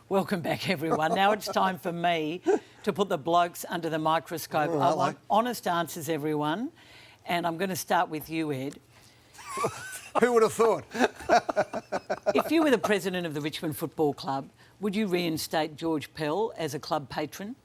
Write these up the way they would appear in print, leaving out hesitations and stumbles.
Welcome back, everyone. Now it's time for me to put the blokes under the microscope. I want honest answers, everyone. And I'm going to start with you, Ed. Who would have thought? If you were the president of the Richmond Football Club, would you reinstate George Pell as a club patron?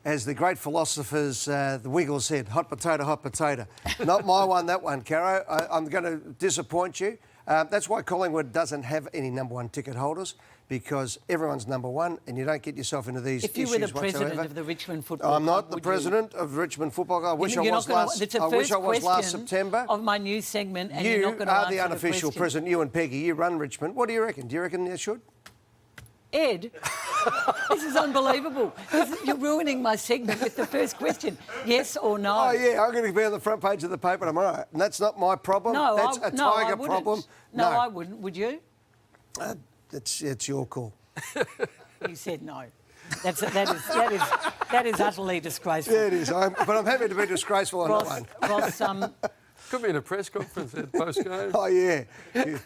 As the great philosophers, the Wiggles said, hot potato, hot potato. Not my one, that one, Caro. I'm going to disappoint you. That's why Collingwood doesn't have any number one ticket holders, because everyone's number one and you don't get yourself into these issues whatsoever. If you were the president of the Richmond Football Club, I'm not the president of Richmond Football Club. I wish I was last September. Of my new segment, and you you're not going to are answer the unofficial question. president. You and Peggy, you run Richmond. What do you reckon? Do you reckon they should? Ed, this is unbelievable. You're ruining my segment with the first question. Yes or no? Oh, yeah, I'm going to be on the front page of the paper tomorrow. And that's not my problem. No, that's a Tiger problem. No, I wouldn't. Would you? It's your call. You said no. That is utterly disgraceful. Yeah, it is. But I'm happy to be disgraceful on that one. Ross, could be in a press conference at post-game. Oh, yeah.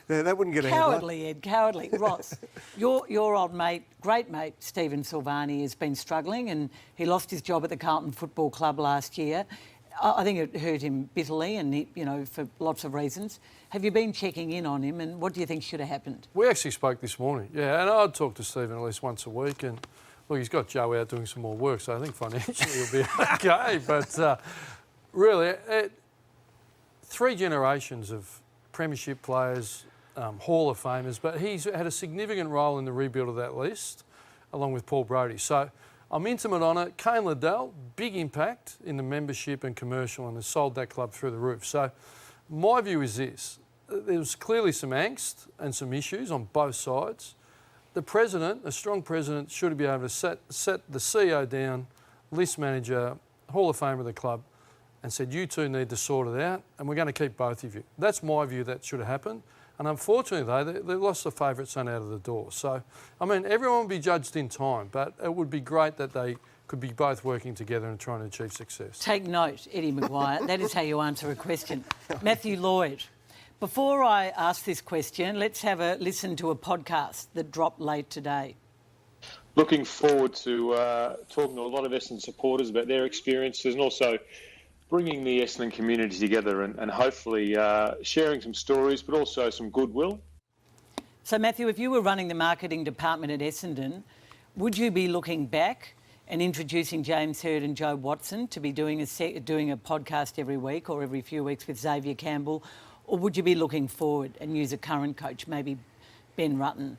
That wouldn't get a headline. Cowardly, Ed, cowardly. Ross, your old mate, great mate, Stephen Silvani, has been struggling and he lost his job at the Carlton Football Club last year. I think it hurt him bitterly and, for lots of reasons. Have you been checking in on him and what do you think should have happened? We actually spoke this morning, yeah, and I'd talk to Stephen at least once a week and, look, he's got Joe out doing some more work, so I think financially he'll be okay. But really, 3 generations of premiership players, Hall of Famers, but he's had a significant role in the rebuild of that list, along with Paul Brodie. So I'm intimate on it. Kane Liddell, big impact in the membership and commercial, and has sold that club through the roof. So my view is this. There was clearly some angst and some issues on both sides. The president, a strong president, should be able to set the CEO down, list manager, Hall of Famer of the club, and said, you two need to sort it out, and we're going to keep both of you. That's my view that should have happened. And unfortunately, though, they lost the favourite son out of the door. So, I mean, everyone will be judged in time, but it would be great that they could be both working together and trying to achieve success. Take note, Eddie McGuire. That is how you answer a question. Matthew Lloyd, before I ask this question, let's have a listen to a podcast that dropped late today. Looking forward to talking to a lot of Essendon supporters about their experiences and also bringing the Essendon community together and hopefully sharing some stories, but also some goodwill. So, Matthew, if you were running the marketing department at Essendon, would you be looking back and introducing James Hird and Joe Watson to be doing a podcast every week or every few weeks with Xavier Campbell, or would you be looking forward and use a current coach, maybe Ben Rutten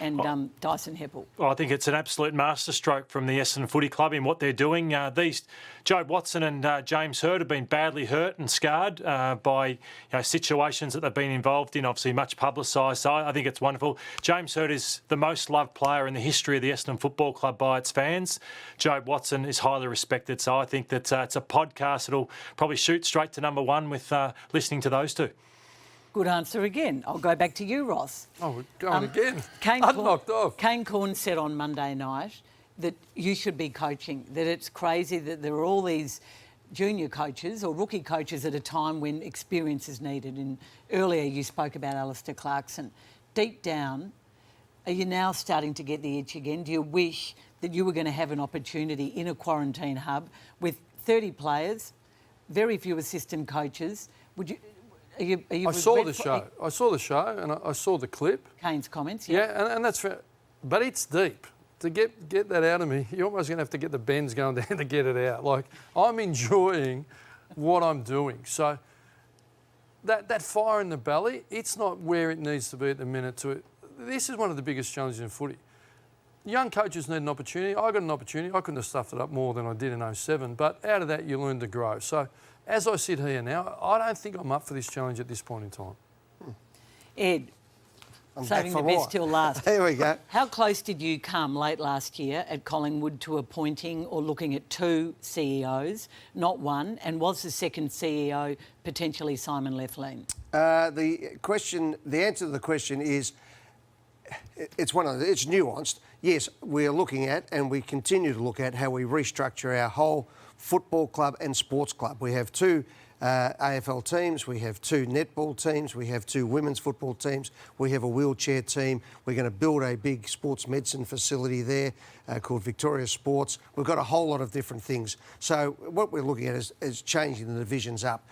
and Dyson Heppel? Well, I think it's an absolute masterstroke from the Essendon Footy Club in what they're doing. These Joe Watson and James Hird have been badly hurt and scarred by situations that they've been involved in, obviously much publicised. So I think it's wonderful. James Hird is the most loved player in the history of the Essendon Football Club by its fans. Joe Watson is highly respected. So I think that it's a podcast that'll probably shoot straight to number one with listening to those two. Good answer again. I'll go back to you, Ross. Oh, we're going again. Knocked off. Kane Corn said on Monday night that you should be coaching, that it's crazy that there are all these junior coaches or rookie coaches at a time when experience is needed. And earlier you spoke about Alistair Clarkson. Deep down, are you now starting to get the itch again? Do you wish that you were going to have an opportunity in a quarantine hub with 30 players, very few assistant coaches? Would you... I saw the show and I saw the clip. Kane's comments, yeah, and that's fair. But it's deep. To get that out of me, you're almost going to have to get the bends going down to get it out. Like, I'm enjoying what I'm doing. So that fire in the belly, it's not where it needs to be at the minute. This is one of the biggest challenges in footy. Young coaches need an opportunity. I got an opportunity. I couldn't have stuffed it up more than I did in 07, but out of that you learn to grow. So as I sit here now, I don't think I'm up for this challenge at this point in time. Ed, I'm saving the best till last. There we go. How close did you come late last year at Collingwood to appointing or looking at 2 CEOs, not one? And was the second CEO potentially Simon Leflin? The answer to the question is it's nuanced. Yes, we're looking at and we continue to look at how we restructure our whole football club and sports club. We have 2 AFL teams, we have 2 netball teams, we have 2 women's football teams, we have a wheelchair team. We're going to build a big sports medicine facility there called Victoria Sports. We've got a whole lot of different things. So what we're looking at is changing the divisions up.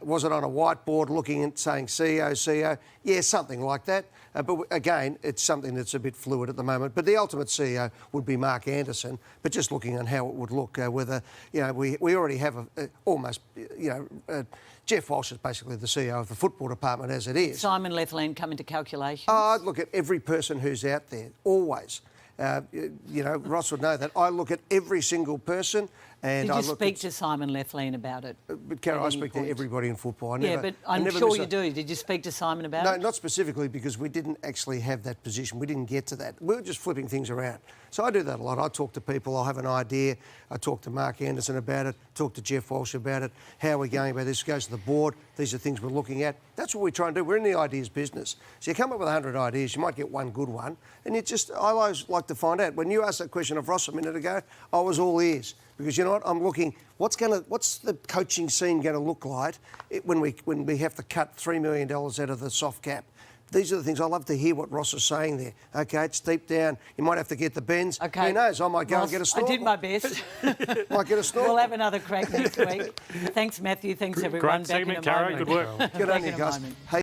Was it on a whiteboard looking at saying CEO? Yeah, something like that. But again, it's something that's a bit fluid at the moment. But the ultimate CEO would be Mark Anderson. But just looking on how it would look, whether, you know, we already have almost, you know, Jeff Walsh is basically the CEO of the football department as it is. Simon Lethlean come into calculations? I'd look at every person who's out there, always. You know, Ross would know that. I look at every single person. And Did you speak to Simon Lethlean about it? But Carol, I speak to everybody in football. But I'm sure you do. Did you speak to Simon about it? No, not specifically, because we didn't actually have that position. We didn't get to that. We were just flipping things around. So I do that a lot. I talk to people. I'll have an idea. I talk to Mark Anderson about it, talk to Jeff Walsh about it, how we're going about this. Goes to the board. These are things we're looking at. That's what we try and do. We're in the ideas business. So you come up with 100 ideas, you might get one good one. And I always like to find out. When you asked that question of Ross a minute ago, I was all ears. Because you know what? I'm looking, what's the coaching scene going to look like when we have to cut $3 million out of the soft cap? These are the things. I love to hear what Ross is saying there. OK, it's deep down. You might have to get the bends. Okay. Who knows? I might go Ross, and get a snorkel. I did my best. Might get a snorkel. We'll have another crack next week. Thanks, Matthew. Thanks, everyone. Great segment, Caro. Good work. Good on you guys. Hey.